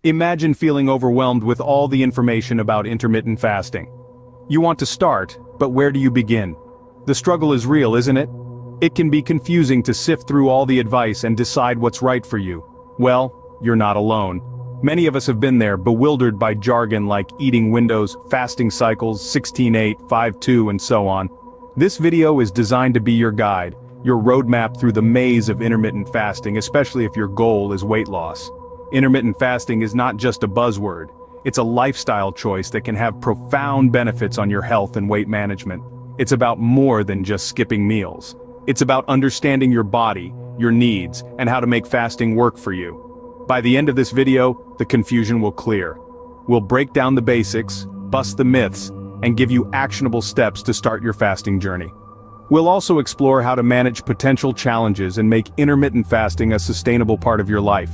Imagine feeling overwhelmed with all the information about intermittent fasting. You want to start, but where do you begin? The struggle is real, isn't it? It can be confusing to sift through all the advice and decide what's right for you. Well, you're not alone. Many of us have been there, bewildered by jargon like eating windows, fasting cycles, 16-8, 5-2, and so on. This video is designed to be your guide, your roadmap through the maze of intermittent fasting, especially if your goal is weight loss. Intermittent fasting is not just a buzzword. It's a lifestyle choice that can have profound benefits on your health and weight management. It's about more than just skipping meals. It's about understanding your body, your needs, and how to make fasting work for you. By the end of this video, the confusion will clear. We'll break down the basics, bust the myths, and give you actionable steps to start your fasting journey. We'll also explore how to manage potential challenges and make intermittent fasting a sustainable part of your life.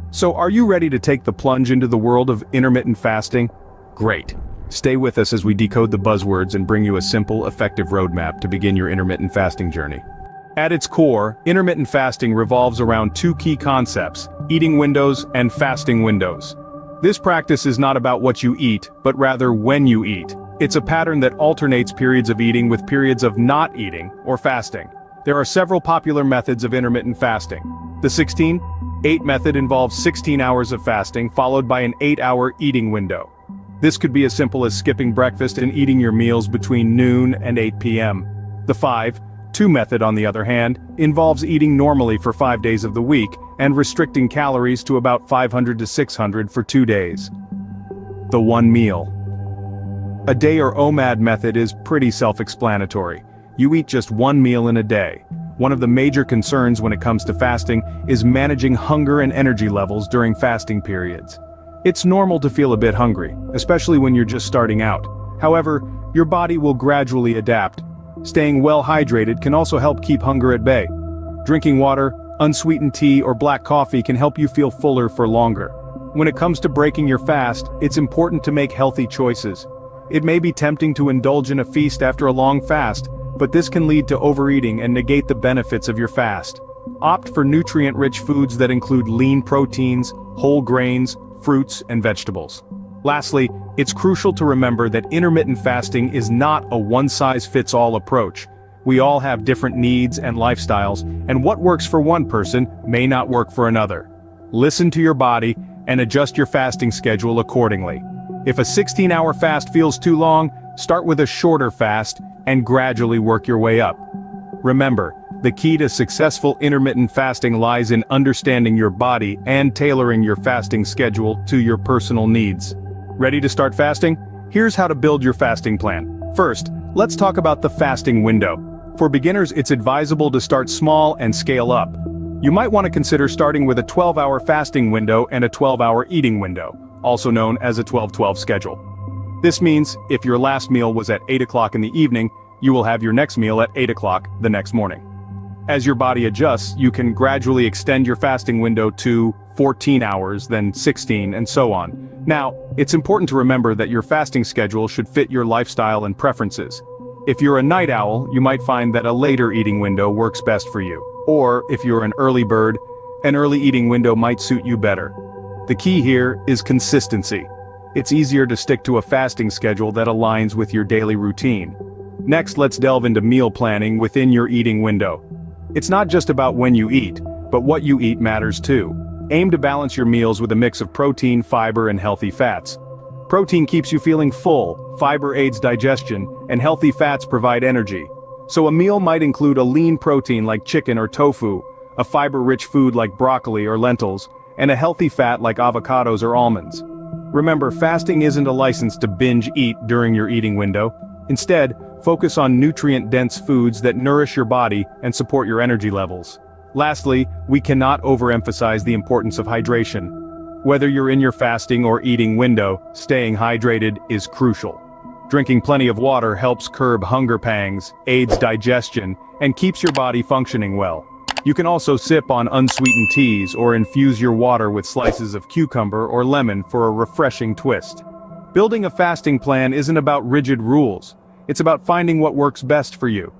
So are you ready to take the plunge into the world of intermittent fasting? Great. Stay with us as we decode the buzzwords and bring you a simple, effective roadmap to begin your intermittent fasting journey. At its core, intermittent fasting revolves around two key concepts: eating windows and fasting windows. This practice is not about what you eat, but rather when you eat. It's a pattern that alternates periods of eating with periods of not eating or fasting. There are several popular methods of intermittent fasting. The 16-8 method involves 16 hours of fasting followed by an 8-hour eating window. This could be as simple as skipping breakfast and eating your meals between noon and 8 p.m. The 5-2 method, on the other hand, involves eating normally for 5 days of the week and restricting calories to about 500 to 600 for 2 days. The one meal. A day or OMAD method is pretty self-explanatory. You eat just one meal in a day. One of the major concerns when it comes to fasting is managing hunger and energy levels during fasting periods. It's normal to feel a bit hungry, especially when you're just starting out. However, your body will gradually adapt. Staying well hydrated can also help keep hunger at bay. Drinking water, unsweetened tea, or black coffee can help you feel fuller for longer. When it comes to breaking your fast, it's important to make healthy choices. It may be tempting to indulge in a feast after a long fast, but this can lead to overeating and negate the benefits of your fast. Opt for nutrient-rich foods that include lean proteins, whole grains, fruits, and vegetables. Lastly, it's crucial to remember that intermittent fasting is not a one-size-fits-all approach. We all have different needs and lifestyles, and what works for one person may not work for another. Listen to your body and adjust your fasting schedule accordingly. If a 16-hour fast feels too long, start with a shorter fast and gradually work your way up. Remember, the key to successful intermittent fasting lies in understanding your body and tailoring your fasting schedule to your personal needs. Ready to start fasting? Here's how to build your fasting plan. First, let's talk about the fasting window. For beginners, it's advisable to start small and scale up. You might want to consider starting with a 12-hour fasting window and a 12-hour eating window, also known as a 12-12 schedule. This means, if your last meal was at 8 o'clock in the evening, you will have your next meal at 8 o'clock the next morning. As your body adjusts, you can gradually extend your fasting window to 14 hours, then 16, and so on. Now, it's important to remember that your fasting schedule should fit your lifestyle and preferences. If you're a night owl, you might find that a later eating window works best for you. Or, if you're an early bird, an early eating window might suit you better. The key here is consistency. It's easier to stick to a fasting schedule that aligns with your daily routine. Next, let's delve into meal planning within your eating window. It's not just about when you eat, but what you eat matters too. Aim to balance your meals with a mix of protein, fiber, and healthy fats. Protein keeps you feeling full, fiber aids digestion, and healthy fats provide energy. So a meal might include a lean protein like chicken or tofu, a fiber-rich food like broccoli or lentils, and a healthy fat like avocados or almonds. Remember, fasting isn't a license to binge eat during your eating window. Instead, focus on nutrient-dense foods that nourish your body and support your energy levels. Lastly, we cannot overemphasize the importance of hydration. Whether you're in your fasting or eating window, staying hydrated is crucial. Drinking plenty of water helps curb hunger pangs, aids digestion, and keeps your body functioning well. You can also sip on unsweetened teas or infuse your water with slices of cucumber or lemon for a refreshing twist. Building a fasting plan isn't about rigid rules. It's about finding what works best for you.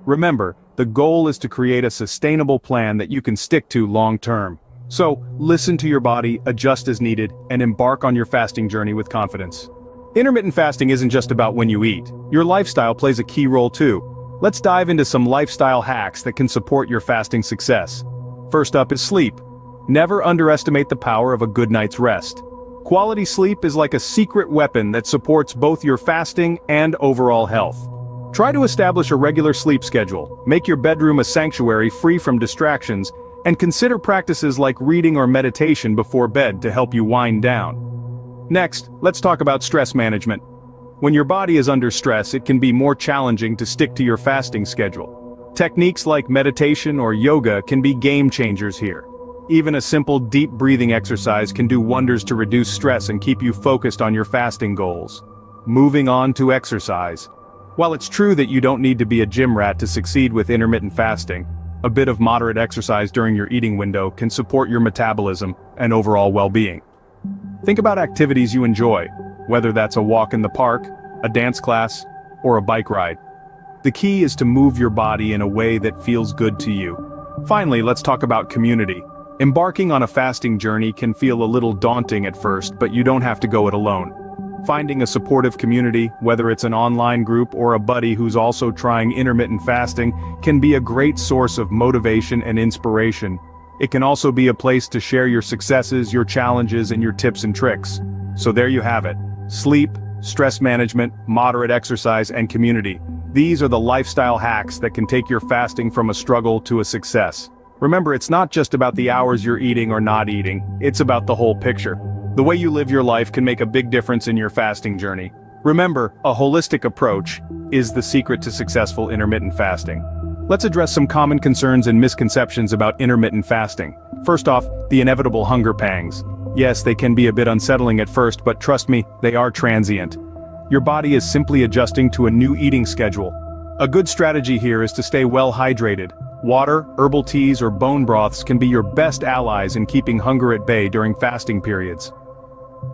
Remember, the goal is to create a sustainable plan that you can stick to long term. So, listen to your body, adjust as needed, and embark on your fasting journey with confidence. Intermittent fasting isn't just about when you eat. Your lifestyle plays a key role too. Let's dive into some lifestyle hacks that can support your fasting success. First up is sleep. Never underestimate the power of a good night's rest. Quality sleep is like a secret weapon that supports both your fasting and overall health. Try to establish a regular sleep schedule, make your bedroom a sanctuary free from distractions, and consider practices like reading or meditation before bed to help you wind down. Next, let's talk about stress management. When your body is under stress, it can be more challenging to stick to your fasting schedule. Techniques like meditation or yoga can be game changers here. Even a simple deep breathing exercise can do wonders to reduce stress and keep you focused on your fasting goals. Moving on to exercise. While it's true that you don't need to be a gym rat to succeed with intermittent fasting, a bit of moderate exercise during your eating window can support your metabolism and overall well-being. Think about activities you enjoy, whether that's a walk in the park, a dance class, or a bike ride. The key is to move your body in a way that feels good to you. Finally, let's talk about community. Embarking on a fasting journey can feel a little daunting at first, but you don't have to go it alone. Finding a supportive community, whether it's an online group or a buddy who's also trying intermittent fasting, can be a great source of motivation and inspiration. It can also be a place to share your successes, your challenges, and your tips and tricks. So there you have it. Sleep, stress management, moderate exercise, and community. These are the lifestyle hacks that can take your fasting from a struggle to a success. Remember, it's not just about the hours you're eating or not eating, it's about the whole picture. The way you live your life can make a big difference in your fasting journey. Remember, a holistic approach is the secret to successful intermittent fasting. Let's address some common concerns and misconceptions about intermittent fasting. First off, the inevitable hunger pangs. Yes, they can be a bit unsettling at first, but trust me, they are transient. Your body is simply adjusting to a new eating schedule. A good strategy here is to stay well hydrated. Water, herbal teas, or bone broths can be your best allies in keeping hunger at bay during fasting periods.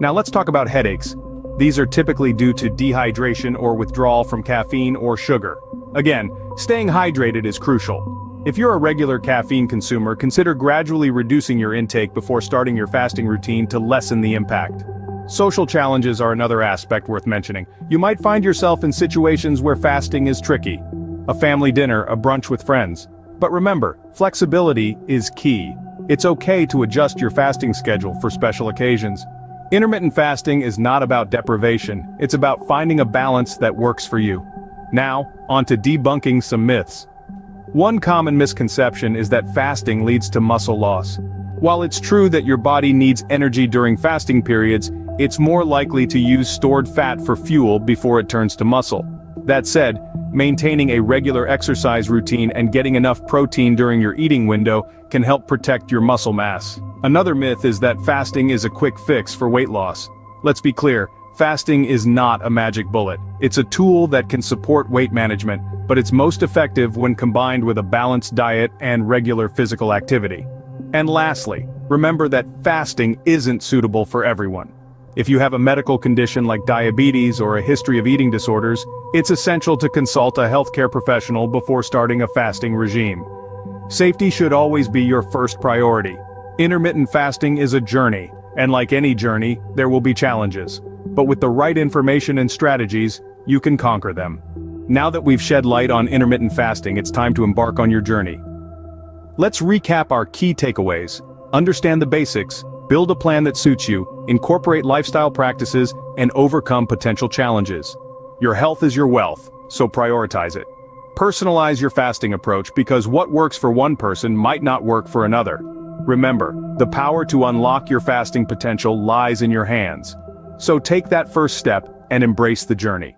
Now let's talk about headaches. These are typically due to dehydration or withdrawal from caffeine or sugar. Again, staying hydrated is crucial. If you're a regular caffeine consumer, consider gradually reducing your intake before starting your fasting routine to lessen the impact. Social challenges are another aspect worth mentioning. You might find yourself in situations where fasting is tricky. A family dinner, a brunch with friends. But remember, flexibility is key. It's okay to adjust your fasting schedule for special occasions. Intermittent fasting is not about deprivation, it's about finding a balance that works for you. Now, on to debunking some myths. One common misconception is that fasting leads to muscle loss. While it's true that your body needs energy during fasting periods, it's more likely to use stored fat for fuel before it turns to muscle. That said, maintaining a regular exercise routine and getting enough protein during your eating window can help protect your muscle mass. Another myth is that fasting is a quick fix for weight loss. Let's be clear, fasting is not a magic bullet. It's a tool that can support weight management, but it's most effective when combined with a balanced diet and regular physical activity. And lastly, remember that fasting isn't suitable for everyone. If you have a medical condition like diabetes or a history of eating disorders, it's essential to consult a healthcare professional before starting a fasting regime. Safety should always be your first priority. Intermittent fasting is a journey, and like any journey, there will be challenges. But with the right information and strategies, you can conquer them. Now that we've shed light on intermittent fasting, it's time to embark on your journey. Let's recap our key takeaways. Understand the basics, build a plan that suits you, incorporate lifestyle practices, and overcome potential challenges. Your health is your wealth, so prioritize it. Personalize your fasting approach because what works for one person might not work for another. Remember, the power to unlock your fasting potential lies in your hands. So take that first step and embrace the journey.